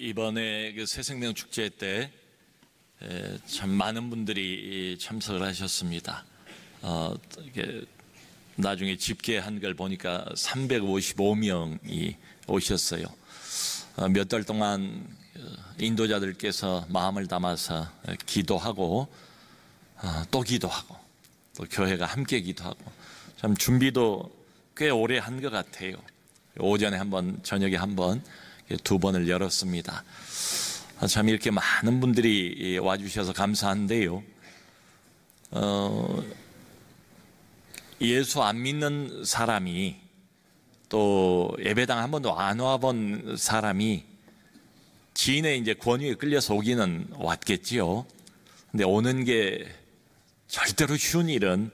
이번에 그 새생명 축제 때 참 많은 분들이 참석을 하셨습니다. 이게 나중에 집계한 걸 보니까 355명이 오셨어요. 몇 달 동안 인도자들께서 마음을 담아서 기도하고 또 기도하고 또 교회가 함께 기도하고 참 준비도 꽤 오래 한 것 같아요. 오전에 한 번, 저녁에 한 번, 두 번을 열었습니다. 참 이렇게 많은 분들이 와주셔서 감사한데요. 예수 안 믿는 사람이 또 예배당 한 번도 안 와본 사람이 지인의 이제 권유에 끌려서 오기는 왔겠지요. 근데 오는 게 절대로 쉬운 일은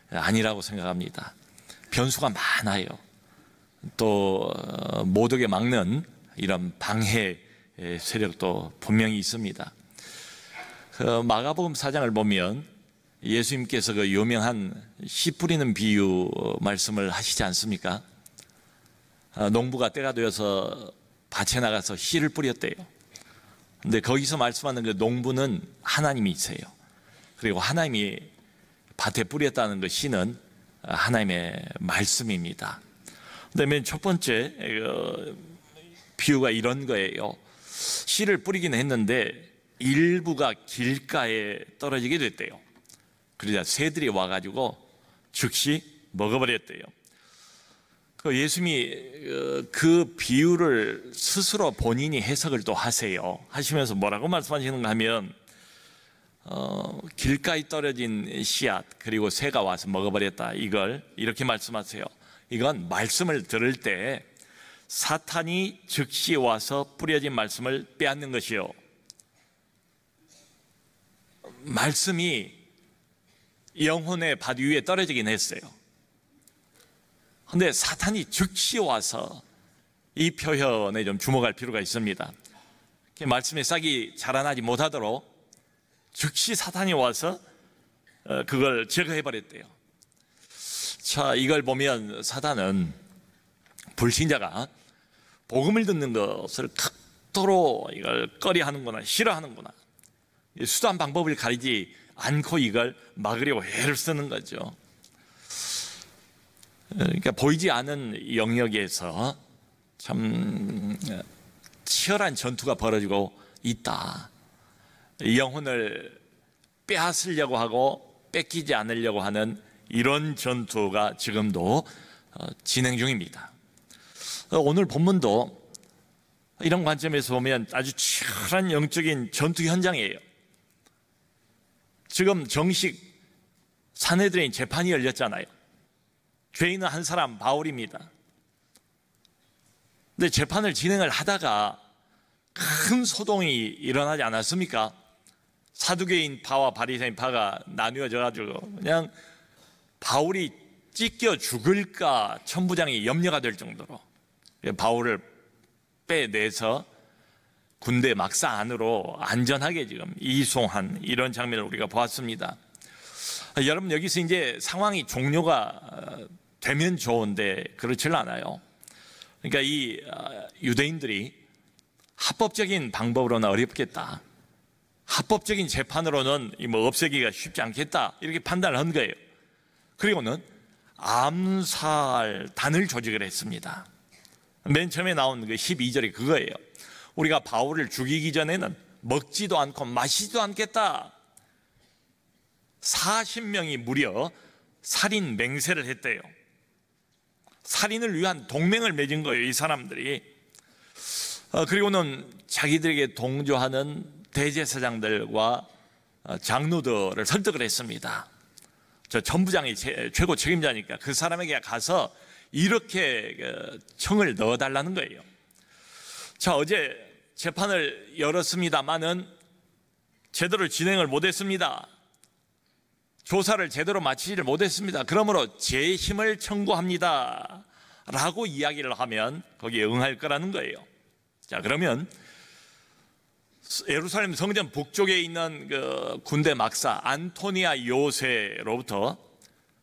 아니라고 생각합니다. 변수가 많아요. 또 못 오게 막는 이런 방해 세력도 분명히 있습니다. 그 마가복음 4장을 보면 예수님께서 그 유명한 씨 뿌리는 비유 말씀을 하시지 않습니까? 농부가 때가 되어서 밭에 나가서 씨를 뿌렸대요. 근데 거기서 말씀하는 그 농부는 하나님이세요. 그리고 하나님이 밭에 뿌렸다는 그 씨는 하나님의 말씀입니다. 근데 맨 첫 번째 비유가 이런 거예요. 씨를 뿌리긴 했는데 일부가 길가에 떨어지게 됐대요. 그러자 새들이 와가지고 즉시 먹어버렸대요. 예수님이 그 비유를 스스로 본인이 해석을 또 하세요. 하시면서 뭐라고 말씀하시는가 하면 길가에 떨어진 씨앗 그리고 새가 와서 먹어버렸다, 이걸 이렇게 말씀하세요. 이건 말씀을 들을 때 사탄이 즉시 와서 뿌려진 말씀을 빼앗는 것이요, 말씀이 영혼의 밭 위에 떨어지긴 했어요. 그런데 사탄이 즉시 와서, 이 표현에 좀 주목할 필요가 있습니다. 말씀의 싹이 자라나지 못하도록 즉시 사탄이 와서 그걸 제거해버렸대요. 자, 이걸 보면 사탄은 불신자가 복음을 듣는 것을 극도로 이걸 꺼려하는구나, 싫어하는구나, 수단 방법을 가리지 않고 이걸 막으려고 애를 쓰는 거죠. 그러니까 보이지 않은 영역에서 참 치열한 전투가 벌어지고 있다. 영혼을 빼앗으려고 하고 뺏기지 않으려고 하는 이런 전투가 지금도 진행 중입니다. 오늘 본문도 이런 관점에서 보면 아주 치열한 영적인 전투 현장이에요. 지금 정식 산헤드린 재판이 열렸잖아요. 죄인은 한 사람, 바울입니다. 근데 재판을 진행을 하다가 큰 소동이 일어나지 않았습니까? 사두개인 파와 바리새인 파가 나뉘어져 가지고 그냥 바울이 찢겨 죽을까 천부장이 염려가 될 정도로 바울을 빼내서 군대 막사 안으로 안전하게 지금 이송한 이런 장면을 우리가 보았습니다. 여러분, 여기서 이제 상황이 종료가 되면 좋은데 그렇지는 않아요. 그러니까 이 유대인들이 합법적인 방법으로는 어렵겠다, 합법적인 재판으로는 뭐 없애기가 쉽지 않겠다, 이렇게 판단을 한 거예요. 그리고는 암살단을 조직을 했습니다. 맨 처음에 나온 그 12절이 그거예요. 우리가 바울을 죽이기 전에는 먹지도 않고 마시지도 않겠다. 40명이 무려 살인 맹세를 했대요. 살인을 위한 동맹을 맺은 거예요, 이 사람들이. 그리고는 자기들에게 동조하는 대제사장들과 장로들을 설득을 했습니다. 저 천부장이 최고 책임자니까 그 사람에게 가서 이렇게 청을 넣어달라는 거예요. 자, 어제 재판을 열었습니다마는 제대로 진행을 못했습니다. 조사를 제대로 마치지를 못했습니다. 그러므로 재심을 청구합니다 라고 이야기를 하면 거기에 응할 거라는 거예요. 자, 그러면 예루살렘 성전 북쪽에 있는 그 군대 막사 안토니아 요새로부터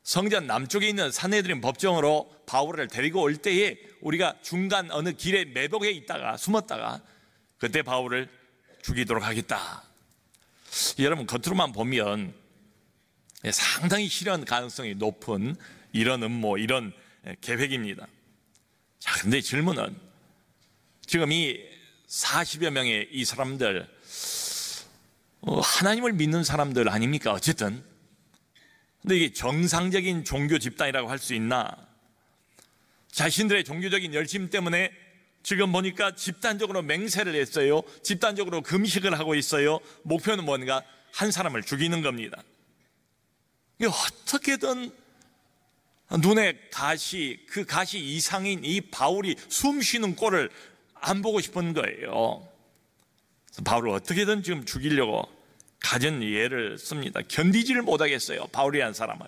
성전 남쪽에 있는 산헤드린 법정으로 바울을 데리고 올 때에 우리가 중간 어느 길에 매복해 있다가 숨었다가 그때 바울을 죽이도록 하겠다. 여러분, 겉으로만 보면 상당히 실현 가능성이 높은 이런 음모, 이런 계획입니다. 자, 근데 질문은 지금 이 40여 명의 이 사람들 하나님을 믿는 사람들 아닙니까? 어쨌든. 근데 이게 정상적인 종교 집단이라고 할 수 있나? 자신들의 종교적인 열심 때문에 지금 보니까 집단적으로 맹세를 했어요. 집단적으로 금식을 하고 있어요. 목표는 뭔가? 한 사람을 죽이는 겁니다. 이게 어떻게든 눈에 가시, 그 가시 이상인 이 바울이 숨 쉬는 꼴을 안 보고 싶은 거예요. 그래서 바울을 어떻게든 지금 죽이려고 가진 예를 씁니다. 견디지를 못하겠어요, 바울이라는 사람을.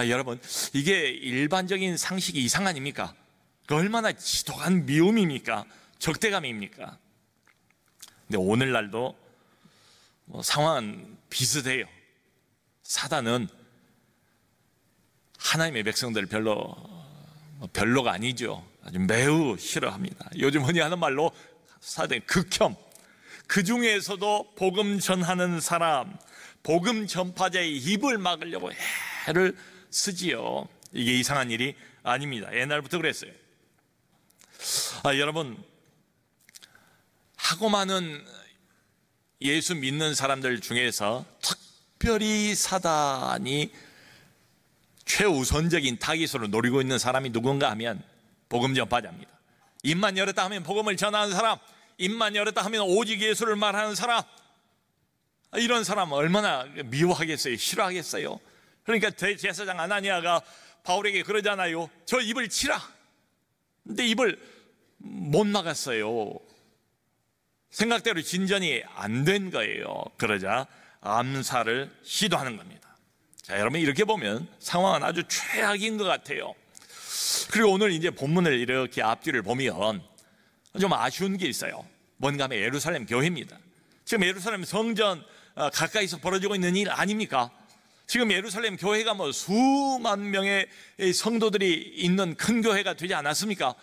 여러분, 이게 일반적인 상식 이상 아닙니까? 얼마나 지독한 미움입니까? 적대감입니까? 근데 오늘날도 상황은 비슷해요. 사단은 하나님의 백성들 별로가 아니죠. 아주 매우 싫어합니다. 요즘 흔히 하는 말로 사단의 극혐. 그 중에서도 복음 전하는 사람, 복음 전파자의 입을 막으려고 애를 쓰지요. 이게 이상한 일이 아닙니다. 옛날부터 그랬어요. 여러분, 하고 많은 예수 믿는 사람들 중에서 특별히 사단이 최우선적인 타깃으로 노리고 있는 사람이 누군가 하면 복음 전파자입니다. 입만 열었다 하면 복음을 전하는 사람, 입만 열었다 하면 오직 예수를 말하는 사람, 이런 사람 얼마나 미워하겠어요? 싫어하겠어요? 그러니까 대제사장 아나니아가 바울에게 그러잖아요. 저 입을 치라. 근데 입을 못 막았어요. 생각대로 진전이 안 된 거예요. 그러자 암살을 시도하는 겁니다. 자, 여러분, 이렇게 보면 상황은 아주 최악인 것 같아요. 그리고 오늘 이제 본문을 이렇게 앞뒤를 보면 좀 아쉬운 게 있어요. 뭔가 하면 예루살렘 교회입니다. 지금 예루살렘 성전 가까이서 벌어지고 있는 일 아닙니까? 지금 예루살렘 교회가 수만 명의 성도들이 있는 큰 교회가 되지 않았습니까?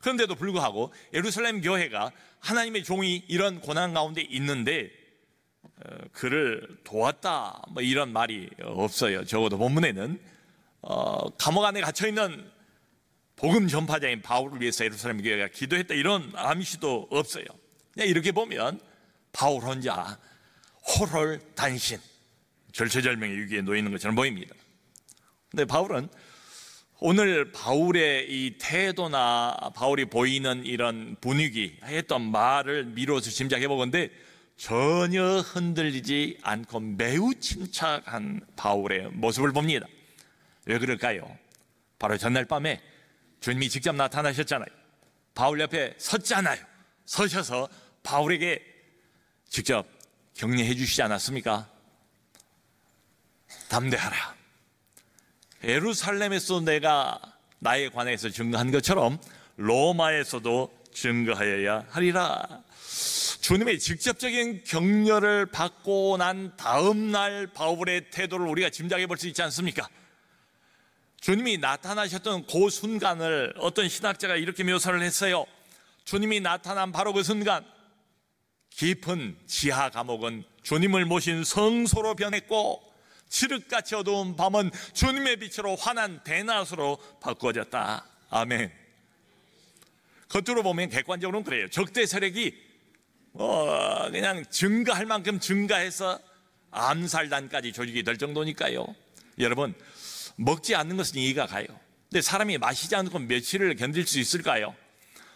그런데도 불구하고 예루살렘 교회가 하나님의 종이 이런 고난 가운데 있는데 그를 도왔다 이런 말이 없어요. 적어도 본문에는 감옥 안에 갇혀있는 복음 전파자인 바울을 위해서 예루살렘 교회가 기도했다 이런 암시도 없어요. 이렇게 보면 바울 혼자 호롤단신, 절체절명의 위기에 놓여 있는 것처럼 보입니다. 근데 바울은 오늘 바울의 이 태도나 바울이 보이는 이런 분위기, 했던 말을 미뤄서 짐작해 보건대 전혀 흔들리지 않고 매우 침착한 바울의 모습을 봅니다. 왜 그럴까요? 바로 전날 밤에 주님이 직접 나타나셨잖아요. 바울 옆에 섰잖아요. 서셔서 바울에게 직접 격려해 주시지 않았습니까? 담대하라. 예루살렘에서 내가 나에 관해서 증거한 것처럼 로마에서도 증거하여야 하리라. 주님의 직접적인 격려를 받고 난 다음 날 바울의 태도를 우리가 짐작해 볼 수 있지 않습니까? 주님이 나타나셨던 그 순간을 어떤 신학자가 이렇게 묘사를 했어요. 주님이 나타난 바로 그 순간, 깊은 지하 감옥은 주님을 모신 성소로 변했고 칠흑같이 어두운 밤은 주님의 빛으로 환한 대낮으로 바꿔졌다. 아멘. 겉으로 보면 객관적으로는 그래요. 적대 세력이 그냥 증가할 만큼 증가해서 암살단까지 조직이 될 정도니까요. 여러분, 먹지 않는 것은 이해가 가요. 근데 사람이 마시지 않고 며칠을 견딜 수 있을까요?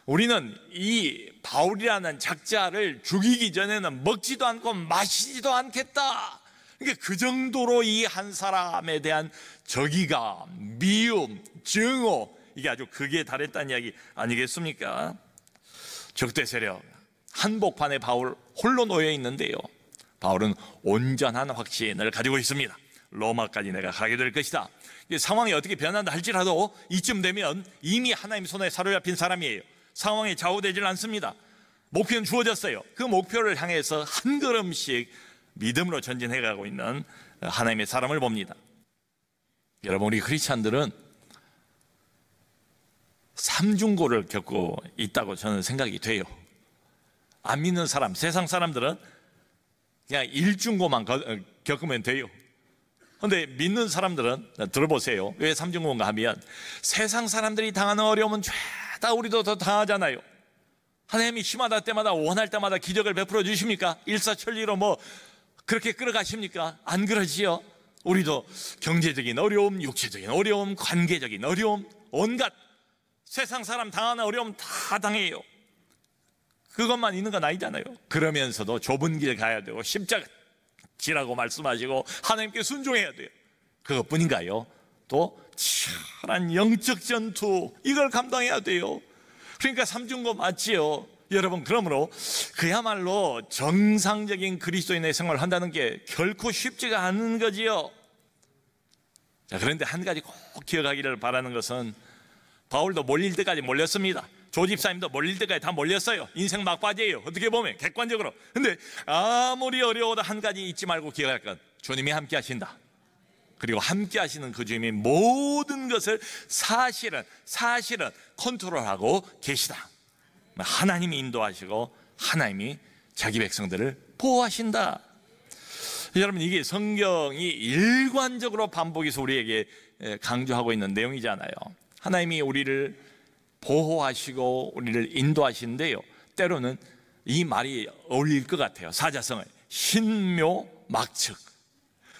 우리는 이 바울이라는 작자를 죽이기 전에는 먹지도 않고 마시지도 않겠다. 그러니까 그 정도로 이 한 사람에 대한 적이감, 미움, 증오, 이게 아주 극에 달했다는 이야기 아니겠습니까? 적대 세력, 한복판에 바울 홀로 놓여 있는데요, 바울은 온전한 확신을 가지고 있습니다. 로마까지 내가 가게 될 것이다. 상황이 어떻게 변한다 할지라도 이쯤 되면 이미 하나님 손에 사로잡힌 사람이에요. 상황에 좌우되질 않습니다. 목표는 주어졌어요. 그 목표를 향해서 한 걸음씩 믿음으로 전진해가고 있는 하나님의 사람을 봅니다. 여러분, 우리 크리스찬들은 삼중고를 겪고 있다고 저는 생각이 돼요. 안 믿는 사람, 세상 사람들은 그냥 일중고만 겪으면 돼요. 그런데 믿는 사람들은, 들어보세요. 왜 삼중고인가 하면, 세상 사람들이 당하는 어려움은 죄다 우리도 더 당하잖아요. 하나님이 심하다 때마다, 원할 때마다 기적을 베풀어 주십니까? 일사천리로 뭐 그렇게 끌어가십니까? 안 그러지요. 우리도 경제적인 어려움, 육체적인 어려움, 관계적인 어려움, 온갖 세상 사람 당하는 어려움 다 당해요. 그것만 있는 건 아니잖아요. 그러면서도 좁은 길 가야 되고 십자가 지라고 말씀하시고 하나님께 순종해야 돼요. 그것뿐인가요? 또 치열한 영적 전투, 이걸 감당해야 돼요. 그러니까 삼중고 맞지요. 여러분, 그러므로 그야말로 정상적인 그리스도인의 생활을 한다는 게 결코 쉽지가 않은 거지요. 자, 그런데 한 가지 꼭 기억하기를 바라는 것은, 바울도 몰릴 때까지 몰렸습니다. 조집사님도 몰릴 때까지 다 몰렸어요. 인생 막바지예요, 어떻게 보면 객관적으로. 근데 아무리 어려워도 한 가지 잊지 말고 기억할 것, 주님이 함께 하신다. 그리고 함께 하시는 그 주님이 모든 것을 사실은 컨트롤하고 계시다. 하나님이 인도하시고 하나님이 자기 백성들을 보호하신다. 여러분, 이게 성경이 일관적으로 반복해서 우리에게 강조하고 있는 내용이잖아요. 하나님이 우리를 보호하시고 우리를 인도하시는데요, 때로는 이 말이 어울릴 것 같아요. 사자성어 신묘막측,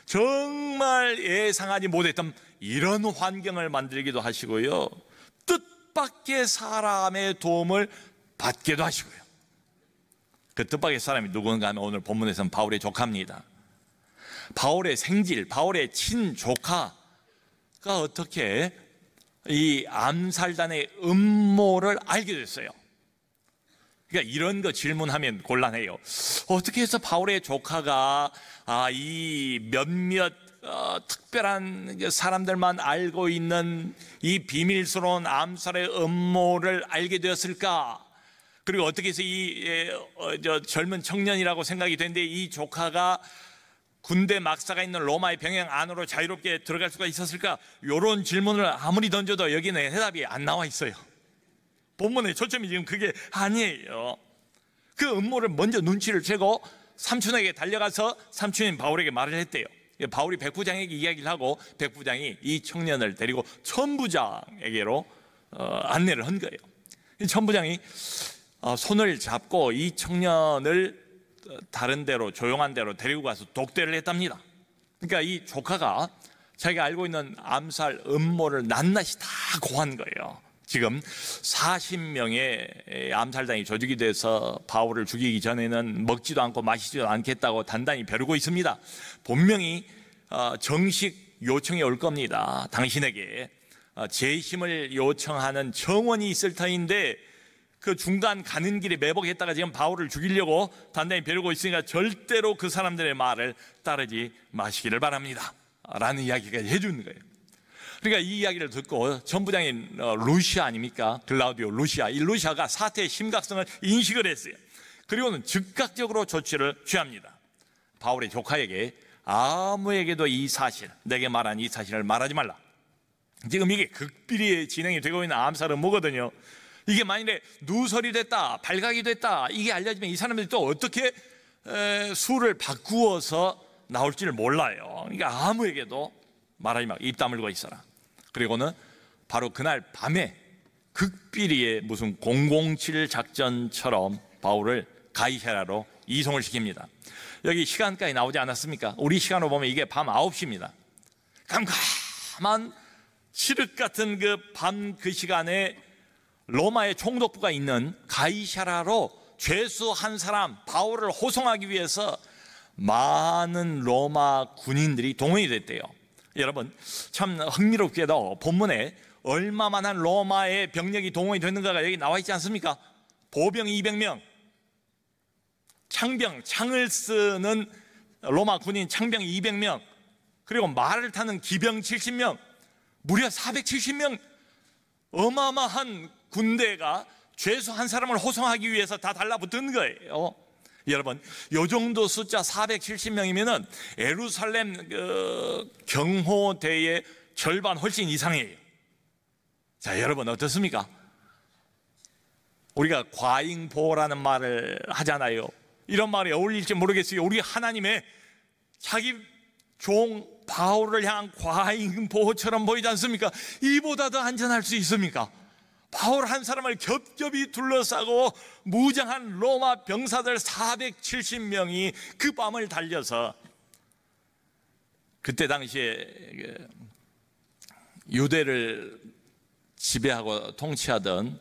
정말 예상하지 못했던 이런 환경을 만들기도 하시고요, 뜻밖의 사람의 도움을 받기도 하시고요. 그 뜻밖의 사람이 누군가 하면 오늘 본문에서는 바울의 조카입니다. 바울의 생질, 바울의 친조카가 어떻게 이 암살단의 음모를 알게 됐어요. 그러니까 이런 거 질문하면 곤란해요. 어떻게 해서 바울의 조카가 이 몇몇 특별한 사람들만 알고 있는 이 비밀스러운 암살의 음모를 알게 되었을까? 그리고 어떻게 해서 이 젊은 청년이라고 생각이 되는데 이 조카가 군대 막사가 있는 로마의 병영 안으로 자유롭게 들어갈 수가 있었을까? 이런 질문을 아무리 던져도 여기는 해답이 안 나와 있어요. 본문의 초점이 지금 그게 아니에요. 그 음모를 먼저 눈치를 채고 삼촌에게 달려가서 삼촌인 바울에게 말을 했대요. 바울이 백부장에게 이야기를 하고 백부장이 이 청년을 데리고 천부장에게로 안내를 한 거예요. 이 천부장이 손을 잡고 이 청년을 다른 데로, 조용한 데로 데리고 가서 독대를 했답니다. 그러니까 이 조카가 자기가 알고 있는 암살 음모를 낱낱이 다 고한 거예요. 지금 40명의 암살단이 조직이 돼서 바울을 죽이기 전에는 먹지도 않고 마시지도 않겠다고 단단히 벼르고 있습니다. 분명히 정식 요청이 올 겁니다. 당신에게 재심을 요청하는 청원이 있을 터인데 그 중간 가는 길에 매복했다가 지금 바울을 죽이려고 단단히 벼르고 있으니까 절대로 그 사람들의 말을 따르지 마시기를 바랍니다 라는 이야기까지 해주는 거예요. 그러니까 이 이야기를 듣고 전부장인 루시아 아닙니까? 글라우디오 루시아. 이 루시아가 사태의 심각성을 인식을 했어요. 그리고는 즉각적으로 조치를 취합니다. 바울의 조카에게 아무에게도 이 사실, 내게 말한 이 사실을 말하지 말라. 지금 이게 극비리에 진행이 되고 있는 암살 음모거든요. 이게 만일에 누설이 됐다, 발각이 됐다, 이게 알려지면 이 사람들이 또 어떻게 수를 바꾸어서 나올지를 몰라요. 그러니까 아무에게도 말하지 말고 입 다물고 있어라. 그리고는 바로 그날 밤에 극비리의 무슨 007 작전처럼 바울을 가이사랴로 이송을 시킵니다. 여기 시간까지 나오지 않았습니까? 우리 시간으로 보면 이게 밤 9시입니다. 깜깜한 칠흑 같은 그 밤 그 시간에 로마의 총독부가 있는 가이사랴로 죄수 한 사람 바울을 호송하기 위해서 많은 로마 군인들이 동원이 됐대요. 여러분, 참 흥미롭게도 본문에 얼마만한 로마의 병력이 동원이 됐는가가 여기 나와 있지 않습니까? 보병 200명, 창을 쓰는 로마 군인 창병 200명, 그리고 말을 타는 기병 70명, 무려 470명, 어마어마한 군대가 죄수 한 사람을 호송하기 위해서 다 달라붙은 거예요. 여러분, 요 정도 숫자 470명이면은 예루살렘 경호대의 절반 훨씬 이상이에요. 자, 여러분 어떻습니까? 우리가 과잉보호라는 말을 하잖아요. 이런 말이 어울릴지 모르겠어요. 우리 하나님의 자기 종 바울을 향한 과잉보호처럼 보이지 않습니까? 이보다 더 안전할 수 있습니까? 바울 한 사람을 겹겹이 둘러싸고 무장한 로마 병사들 470명이 그 밤을 달려서, 그때 당시에 유대를 지배하고 통치하던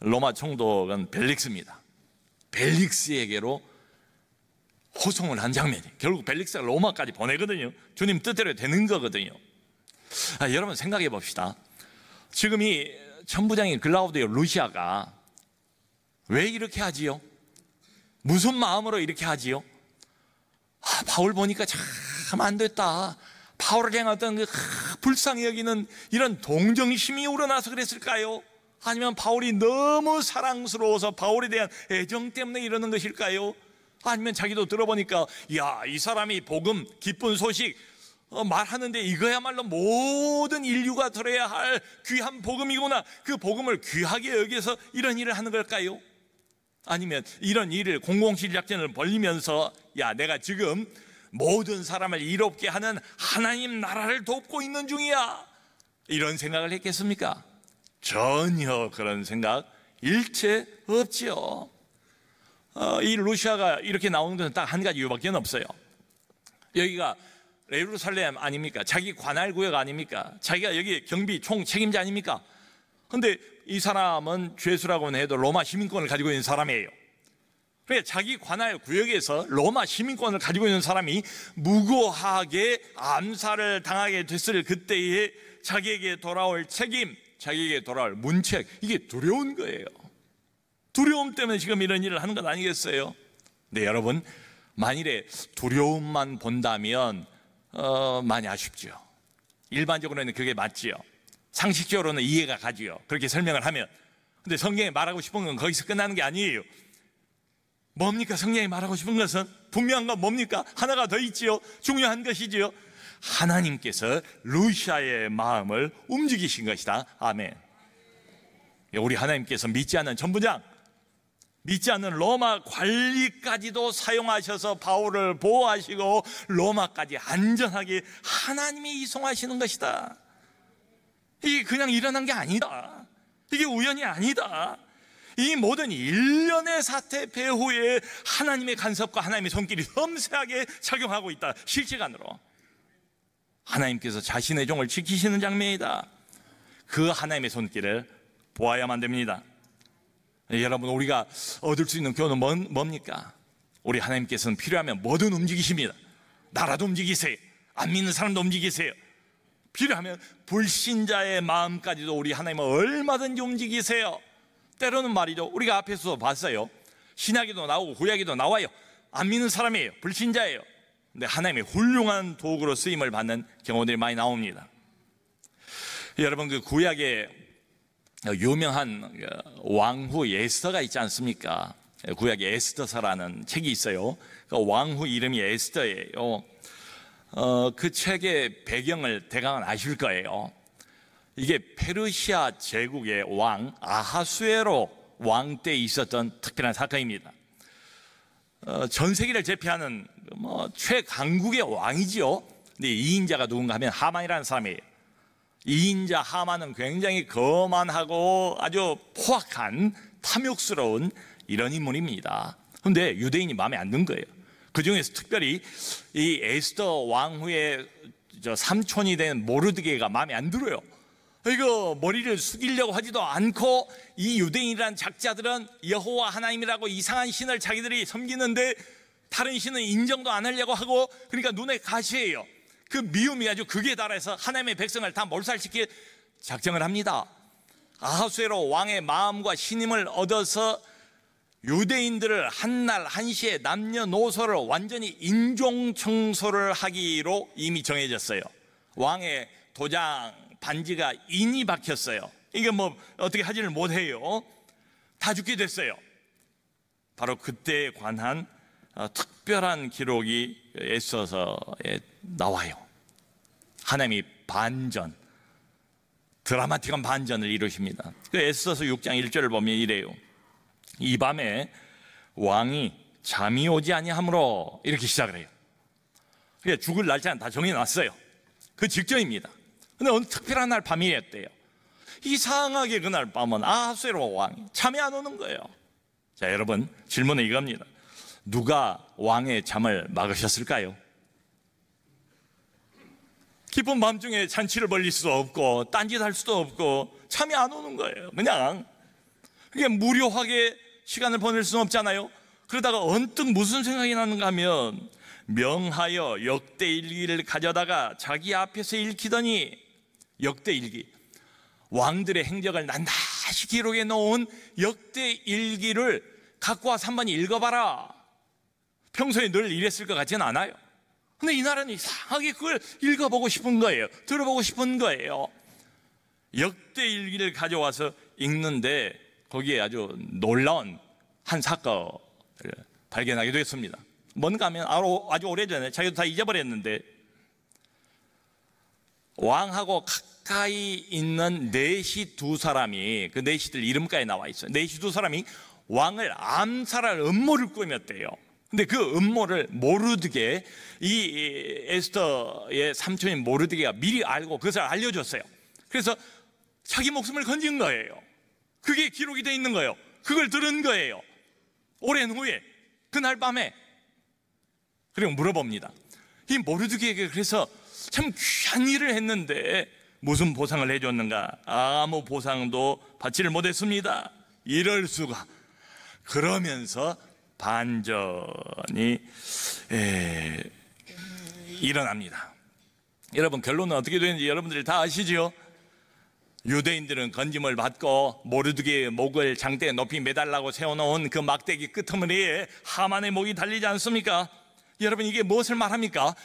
로마 총독은 벨릭스입니다. 벨릭스에게로 호송을 한 장면이, 결국 벨릭스가 로마까지 보내거든요. 주님 뜻대로 되는 거거든요. 여러분 생각해 봅시다. 지금 이 천부장인 글라우디오 루시아가 왜 이렇게 하지요? 무슨 마음으로 이렇게 하지요? 바울 보니까 참 안 됐다, 바울을 향한 어떤 불쌍히 여기는 이런 동정심이 우러나서 그랬을까요? 아니면 바울이 너무 사랑스러워서 바울에 대한 애정 때문에 이러는 것일까요? 아니면 자기도 들어보니까 야, 이 사람이 복음, 기쁜 소식 말하는데 이거야말로 모든 인류가 들어야 할 귀한 복음이구나, 그 복음을 귀하게 여기서 이런 일을 하는 걸까요? 아니면 이런 일을 공공실 작전을 벌리면서 야, 내가 지금 모든 사람을 이롭게 하는 하나님 나라를 돕고 있는 중이야, 이런 생각을 했겠습니까? 전혀 그런 생각 일체 없지요. 이 루시아가 이렇게 나오는 것은 딱 한 가지 이유밖에 없어요. 여기가 예루살렘 아닙니까? 자기 관할 구역 아닙니까? 자기가 여기 경비 총 책임자 아닙니까? 근데 이 사람은 죄수라고는 해도 로마 시민권을 가지고 있는 사람이에요. 그러니까 자기 관할 구역에서 로마 시민권을 가지고 있는 사람이 무고하게 암살을 당하게 됐을 그때에 자기에게 돌아올 책임, 자기에게 돌아올 문책, 이게 두려운 거예요. 두려움 때문에 지금 이런 일을 하는 것 아니겠어요? 네, 여러분, 만일에 두려움만 본다면 많이 아쉽죠. 일반적으로는 그게 맞지요. 상식적으로는 이해가 가지요, 그렇게 설명을 하면. 근데 성경이 말하고 싶은 건 거기서 끝나는 게 아니에요. 뭡니까? 성경이 말하고 싶은 것은 분명한 건 뭡니까? 하나가 더 있지요. 중요한 것이지요. 하나님께서 루시아의 마음을 움직이신 것이다. 아멘. 우리 하나님께서 믿지 않는 천부장, 믿지 않는 로마 관리까지도 사용하셔서 바울을 보호하시고 로마까지 안전하게 하나님이 이송하시는 것이다. 이게 그냥 일어난 게 아니다. 이게 우연이 아니다. 이 모든 일련의 사태 배후에 하나님의 간섭과 하나님의 손길이 섬세하게 작용하고 있다. 실시간으로 하나님께서 자신의 종을 지키시는 장면이다. 그 하나님의 손길을 보아야만 됩니다. 여러분, 우리가 얻을 수 있는 교훈은 뭡니까? 우리 하나님께서는 필요하면 뭐든 움직이십니다. 나라도 움직이세요. 안 믿는 사람도 움직이세요. 필요하면 불신자의 마음까지도 우리 하나님은 얼마든지 움직이세요. 때로는 말이죠, 우리가 앞에서 봤어요. 신약에도 나오고 구약에도 나와요. 안 믿는 사람이에요. 불신자예요. 근데 하나님의 훌륭한 도구로 쓰임을 받는 경우들이 많이 나옵니다. 여러분, 그 구약에 유명한 왕후 에스더가 있지 않습니까? 구약에 에스더서라는 책이 있어요. 그 왕후 이름이 에스더예요. 그 책의 배경을 대강은 아실 거예요. 이게 페르시아 제국의 왕 아하수에로 왕 때 있었던 특별한 사건입니다. 전 세계를 제패하는 최강국의 왕이지요. 근데 이인자가 누군가 하면 하만이라는 사람이에요. 이인자 하만은 굉장히 거만하고 아주 포악한 탐욕스러운 이런 인물입니다. 그런데 유대인이 마음에 안 든 거예요. 그 중에서 특별히 이 에스더 왕후의 삼촌이 된 모르드게가 마음에 안 들어요. 이거 머리를 숙이려고 하지도 않고 이 유대인이란 작자들은 여호와 하나님이라고 이상한 신을 자기들이 섬기는데 다른 신은 인정도 안 하려고 하고, 그러니까 눈에 가시예요. 그 미움이 아주 극에 달해서 하나님의 백성을 다 몰살시킬 작정을 합니다. 아하수에로 왕의 마음과 신임을 얻어서 유대인들을 한날 한시에 남녀노소를 완전히 인종 청소를 하기로 이미 정해졌어요. 왕의 도장 반지가 인이 박혔어요. 이게 어떻게 하지를 못해요. 다 죽게 됐어요. 바로 그때에 관한 특별한 기록이 에스더서에 나와요. 하나님이 반전, 드라마틱한 반전을 이루십니다. 그 에스더서 6장 1절을 보면 이래요. 이 밤에 왕이 잠이 오지 아니하므로, 이렇게 시작을 해요. 그러니까 죽을 날짜는 다 정해놨어요. 그 직전입니다. 근데 어느 특별한 날 밤이었대요. 이상하게 그날 밤은 아하수에로 왕이 잠이 안 오는 거예요. 자, 여러분, 질문은 이겁니다. 누가 왕의 잠을 막으셨을까요? 깊은 밤중에 잔치를 벌릴 수도 없고 딴짓 할 수도 없고 잠이 안 오는 거예요. 그냥 그게 무료하게 시간을 보낼 수는 없잖아요. 그러다가 언뜻 무슨 생각이 나는가 하면, 명하여 역대일기를 가져다가 자기 앞에서 읽히더니, 역대일기, 왕들의 행적을 낱낱이 기록해 놓은 역대일기를 갖고 와서 한번 읽어봐라. 평소에 늘 이랬을 것 같지는 않아요. 근데 이날은 이상하게 그걸 읽어보고 싶은 거예요. 들어보고 싶은 거예요. 역대일기를 가져와서 읽는데 거기에 아주 놀라운 한 사건을 발견하게 됐습니다. 뭔가 하면 아주 오래전에, 자기도 다 잊어버렸는데, 왕하고 가까이 있는 넷이 두 사람이, 그 넷이들 이름까지 나와 있어요. 넷이 두 사람이 왕을 암살할 음모를 꾸몄대요. 근데 그 음모를 모르드게, 이 에스더의 삼촌인 모르드게가 미리 알고 그것을 알려줬어요. 그래서 자기 목숨을 건진 거예요. 그게 기록이 돼 있는 거예요. 그걸 들은 거예요. 오랜 후에, 그날 밤에. 그리고 물어봅니다. 이 모르드게에게 그래서 참 귀한 일을 했는데 무슨 보상을 해줬는가? 아무 보상도 받지를 못했습니다. 이럴 수가. 그러면서 반전이 일어납니다. 여러분, 결론은 어떻게 되는지 여러분들이 다 아시죠? 유대인들은 건짐을 받고 모르드게의 목을 장대에 높이 매달라고 세워놓은 그 막대기 끄트머리에 하만의 목이 달리지 않습니까? 여러분, 이게 무엇을 말합니까?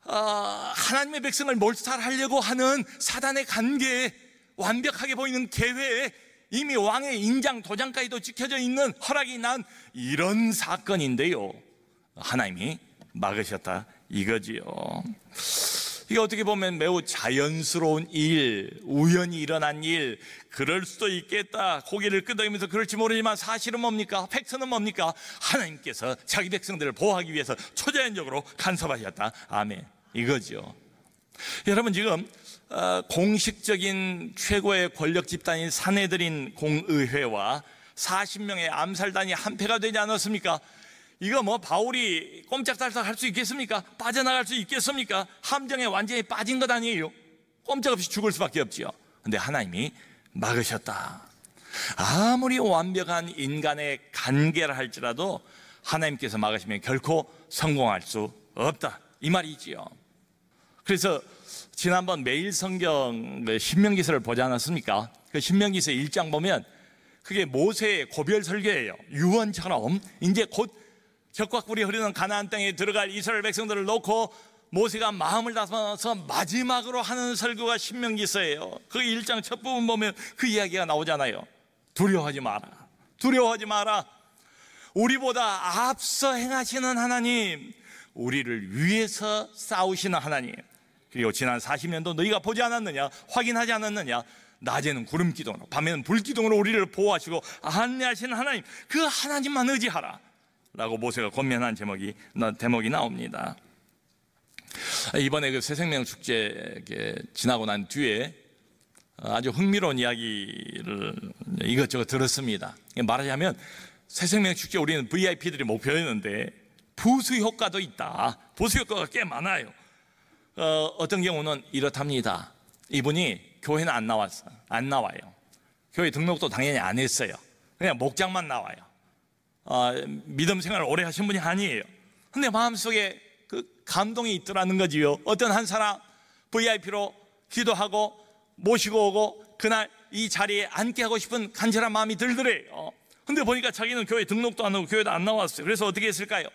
하나님의 백성을 몰살하려고 하는 사단의 관계에, 완벽하게 보이는 계획에 이미 왕의 인장 도장까지도 찍혀져 있는 허락이 난 이런 사건인데요, 하나님이 막으셨다 이거지요. 이게 어떻게 보면 매우 자연스러운 일, 우연히 일어난 일, 그럴 수도 있겠다, 고개를 끄덕이면서 그럴지 모르지만, 사실은 뭡니까? 팩트는 뭡니까? 하나님께서 자기 백성들을 보호하기 위해서 초자연적으로 간섭하셨다, 아멘, 이거죠. 여러분, 지금 공식적인 최고의 권력 집단인 사내들인 공의회와 40명의 암살단이 한패가 되지 않았습니까? 이거 뭐 바울이 꼼짝달싹 할 수 있겠습니까? 빠져나갈 수 있겠습니까? 함정에 완전히 빠진 것 아니에요? 꼼짝없이 죽을 수밖에 없지요. 근데 하나님이 막으셨다. 아무리 완벽한 인간의 간계라 할지라도 하나님께서 막으시면 결코 성공할 수 없다, 이 말이지요. 그래서 지난번 매일 성경 신명기서를 보지 않았습니까? 그 신명기서 1장 보면 그게 모세의 고별 설교예요. 유언처럼 이제 곧 적과꿀이 흐르는 가나안 땅에 들어갈 이스라엘 백성들을 놓고 모세가 마음을 다져서 마지막으로 하는 설교가 신명기서예요. 그 1장 첫 부분 보면 그 이야기가 나오잖아요. 두려워하지 마라, 두려워하지 마라. 우리보다 앞서 행하시는 하나님, 우리를 위해서 싸우시는 하나님. 그리고 지난 40년도 너희가 보지 않았느냐, 확인하지 않았느냐, 낮에는 구름 기둥으로 밤에는 불 기둥으로 우리를 보호하시고 안내하시는 하나님, 그 하나님만 의지하라 라고 모세가 권면한 대목이 나옵니다. 이번에 그 새생명 축제 지나고 난 뒤에 아주 흥미로운 이야기를 이것저것 들었습니다. 말하자면 새생명 축제 우리는 VIP들이 목표였는데 부수 효과도 있다. 부수 효과가 꽤 많아요. 어떤 경우는 이렇답니다. 이분이 교회는 안 나와요. 교회 등록도 당연히 안 했어요. 그냥 목장만 나와요. 믿음 생활을 오래 하신 분이 아니에요. 근데 마음속에 그 감동이 있더라는 거지요. 어떤 한 사람 VIP로 기도하고 모시고 오고 그날 이 자리에 앉게 하고 싶은 간절한 마음이 들더래요. 근데 보니까 자기는 교회 등록도 안 하고 교회도 안 나왔어요. 그래서 어떻게 했을까요?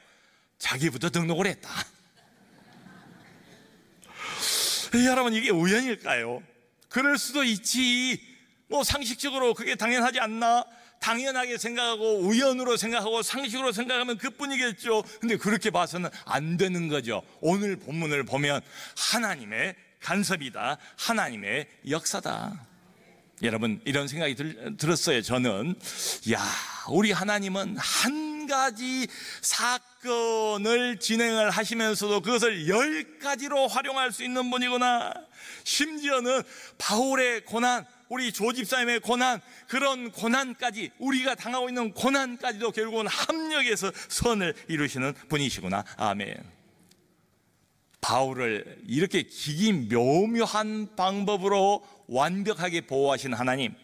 자기부터 등록을 했다. 여러분, 이게 우연일까요? 그럴 수도 있지. 뭐 상식적으로 그게 당연하지 않나? 당연하게 생각하고 우연으로 생각하고 상식으로 생각하면 그뿐이겠죠. 근데 그렇게 봐서는 안 되는 거죠. 오늘 본문을 보면 하나님의 간섭이다, 하나님의 역사다. 여러분, 이런 생각이 들었어요. 저는 우리 하나님은 한 가지 사건을 진행을 하시면서도 그것을 10가지로 활용할 수 있는 분이구나. 심지어는 바울의 고난, 우리 조 집사님의 고난, 그런 고난까지, 우리가 당하고 있는 고난까지도 결국은 합력해서 선을 이루시는 분이시구나. 아멘. 바울을 이렇게 기기묘묘한 방법으로 완벽하게 보호하신 하나님,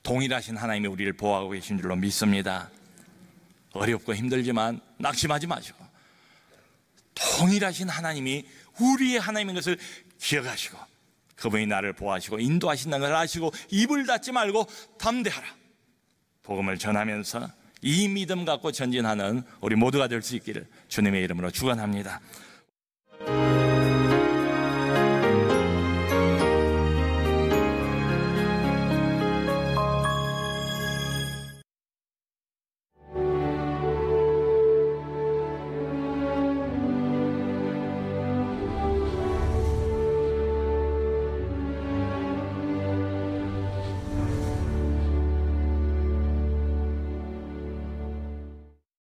동일하신 하나님이 우리를 보호하고 계신 줄로 믿습니다. 어렵고 힘들지만 낙심하지 마시고, 동일하신 하나님이 우리의 하나님인 것을 기억하시고, 그분이 나를 보호하시고 인도하신다는 것을 아시고 입을 닫지 말고 담대하라. 복음을 전하면서 이 믿음 갖고 전진하는 우리 모두가 될 수 있기를 주님의 이름으로 축원합니다.